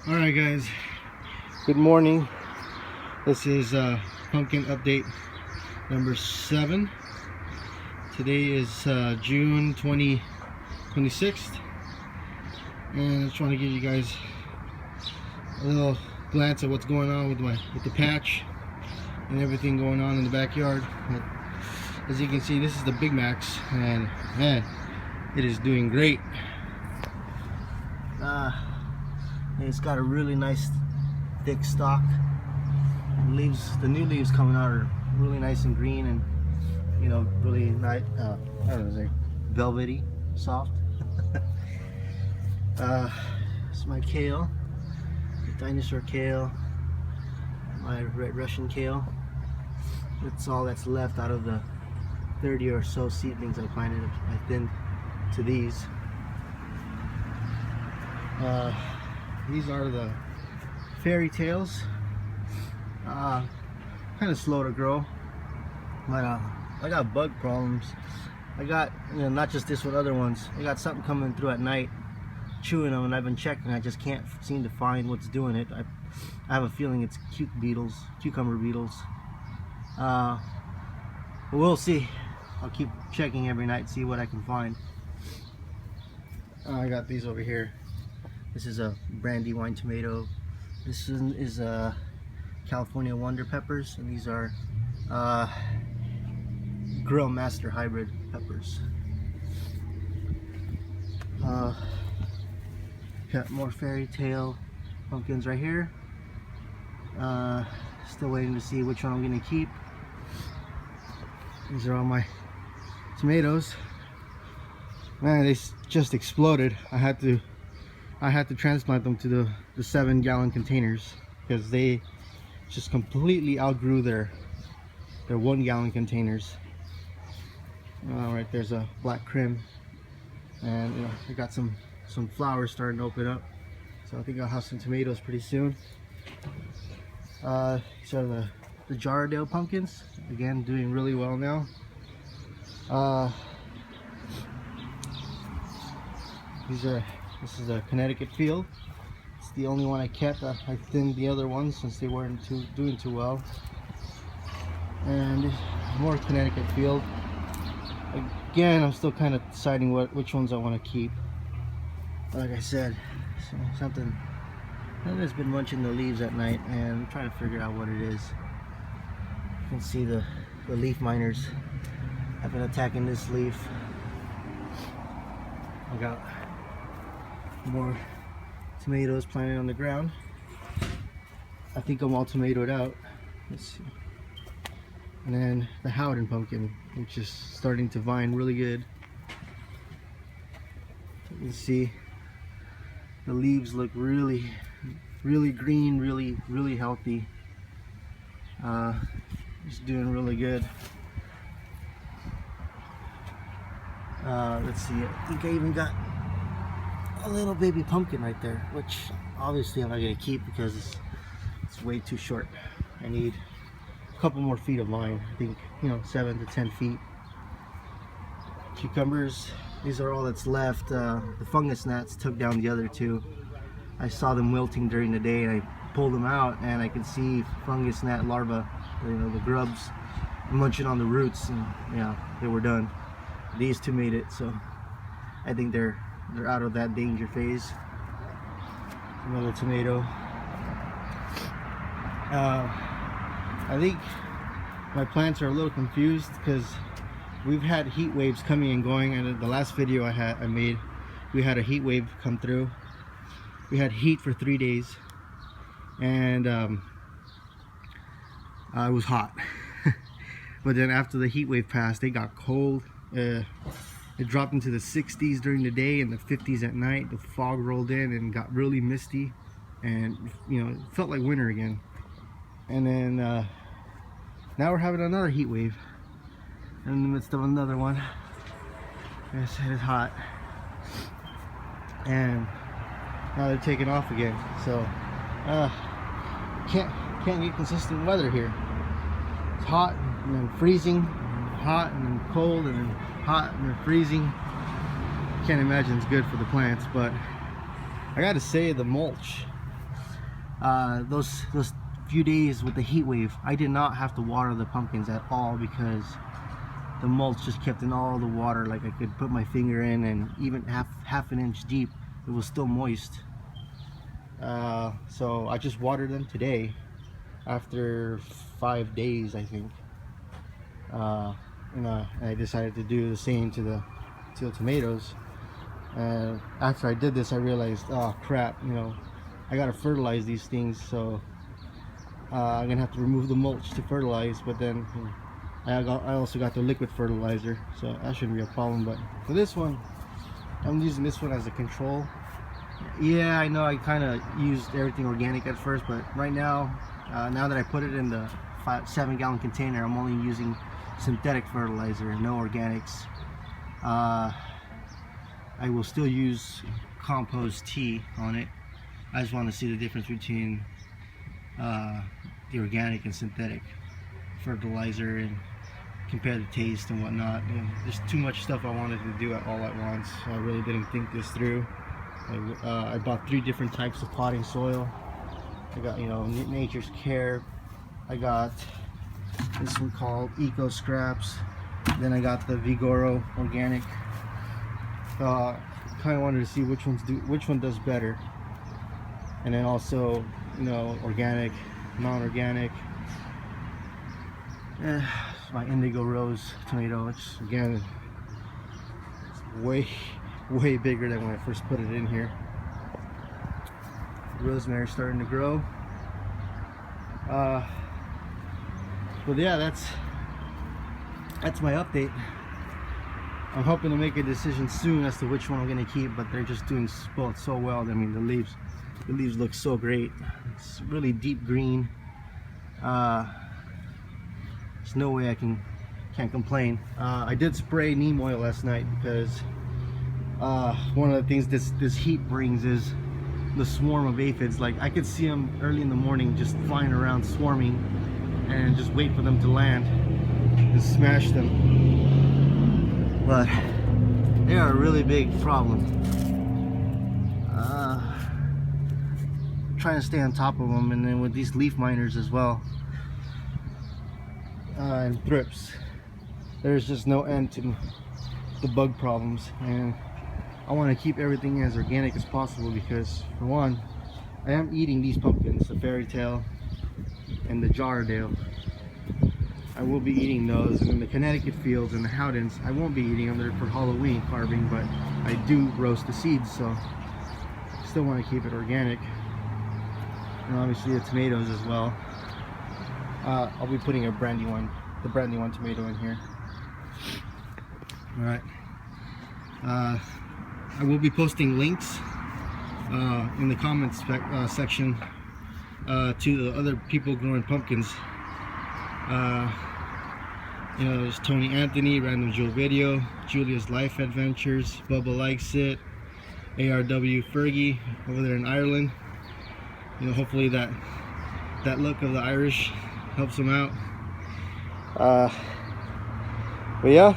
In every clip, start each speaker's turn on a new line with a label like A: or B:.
A: Alright guys, good morning. This is pumpkin update number 7. Today is June 26th, and I just want to give you guys a little glance at what's going on with the patch and everything going on in the backyard. But as you can see, this is the Big Max, and man, it is doing great. It's got a really nice thick stalk. The new leaves coming out are really nice and green, and really nice. I don't know, velvety, soft. It's my kale, the dinosaur kale, my red Russian kale. That's all that's left out of the 30 or so seedlings I planted. I thinned to these. These are the fairy tales. Kind of slow to grow, but I got bug problems. I got, not just this with other ones. I got something coming through at night, chewing them, and I've been checking. I just can't seem to find what's doing it. I have a feeling it's cucumber beetles. But we'll see. I'll keep checking every night, see what I can find. I got these over here. This is a brandywine tomato. This is California Wonder peppers, and these are Grill Master hybrid peppers. Got more fairy tale pumpkins right here. Still waiting to see which one I'm gonna keep. These are all my tomatoes. Man, they just exploded. I had to transplant them to the 7-gallon containers because they just completely outgrew their 1-gallon containers. Right there's a black crim, and I got some flowers starting to open up, so I think I'll have some tomatoes pretty soon. These are the Jardale pumpkins, again doing really well now. This is a Connecticut field. It's the only one I kept. I thinned the other ones since they weren't doing too well. And more Connecticut field. Again, I'm still kind of deciding which ones I want to keep. Like I said, something that's been munching the leaves at night, and I'm trying to figure out what it is. You can see the leaf miners have been attacking this leaf. I got more tomatoes planted on the ground. I think I'm all tomatoed out. Let's see. And then the Howden pumpkin, which is starting to vine really good. You can see the leaves look really green, really healthy. It's doing really good. Let's see, I think I even got a little baby pumpkin right there, which obviously I'm not going to keep because it's way too short. I need a couple more feet of line. I think 7 to 10 feet. Cucumbers, these are all that's left. The fungus gnats took down the other two. I saw them wilting during the day, and I pulled them out, and I could see fungus gnat larvae, the grubs, munching on the roots, and they were done. These two made it, so I think they're out of that danger phase. Another tomato. I think my plants are a little confused because we've had heat waves coming and going, and the last video I made, we had a heat wave come through. We had heat for 3 days, and it was hot. But then after the heat wave passed, it got cold. It dropped into the 60s during the day and the 50s at night. The fog rolled in and got really misty, and it felt like winter again. And then now we're having another heat wave in the midst of another one. Like I said, it's hot, and now they're taking off again. So can't get consistent weather here. It's hot and then freezing, hot and then cold, and then hot and then freezing. Can't imagine it's good for the plants, but I gotta say the mulch those few days with the heat wave, I did not have to water the pumpkins at all because the mulch just kept in all the water. Like I could put my finger in, and even half an inch deep, it was still moist. So I just watered them today after 5 days, I think. And I decided to do the same to the tomatoes. And after I did this, I realized, oh crap, I gotta fertilize these things. So I'm gonna have to remove the mulch to fertilize, but then I also got the liquid fertilizer, so that shouldn't be a problem. But for this one, I'm using this one as a control. Yeah, I know I kind of used everything organic at first, but right now, now that I put it in the 7-gallon container, I'm only using synthetic fertilizer, no organics. I will still use compost tea on it. I just want to see the difference between the organic and synthetic fertilizer and compare the taste and whatnot. There's too much stuff I wanted to do all at once. I really didn't think this through. I bought 3 different types of potting soil. I got, Nature's Care. I got this one called Eco Scraps. Then I got the Vigoro Organic. Kind of wanted to see which one does better. And then also, organic, non-organic. My Indigo Rose tomato, which again, it's way bigger than when I first put it in here. Rosemary's starting to grow. But yeah, that's my update. I'm hoping to make a decision soon as to which one I'm gonna keep, but they're just doing both so well. I mean, the leaves look so great. It's really deep green. There's no way I can't complain. I did spray neem oil last night because one of the things this heat brings is the swarm of aphids. Like I could see them early in the morning just flying around swarming, and just wait for them to land and smash them. But they are a really big problem. Trying to stay on top of them, and then with these leaf miners as well, and thrips, there's just no end to the bug problems. And I want to keep everything as organic as possible because, for one, I am eating these pumpkins, the Fairy Tale and the Jardale. I will be eating those, and then the Connecticut Fields and the Howdens, I won't be eating them. They're for Halloween carving, but I do roast the seeds, so still want to keep it organic. And obviously the tomatoes as well. I'll be putting the Brandywine tomato in here. All right. I will be posting links in the comments section to the other people growing pumpkins. There's Tony Anthony, Random Joe Video, Julia's Life Adventures, Bubba Likes It, ARW Fergie over there in Ireland. Hopefully that look of the Irish helps them out. But yeah,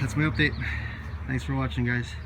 A: that's my update. Thanks for watching, guys.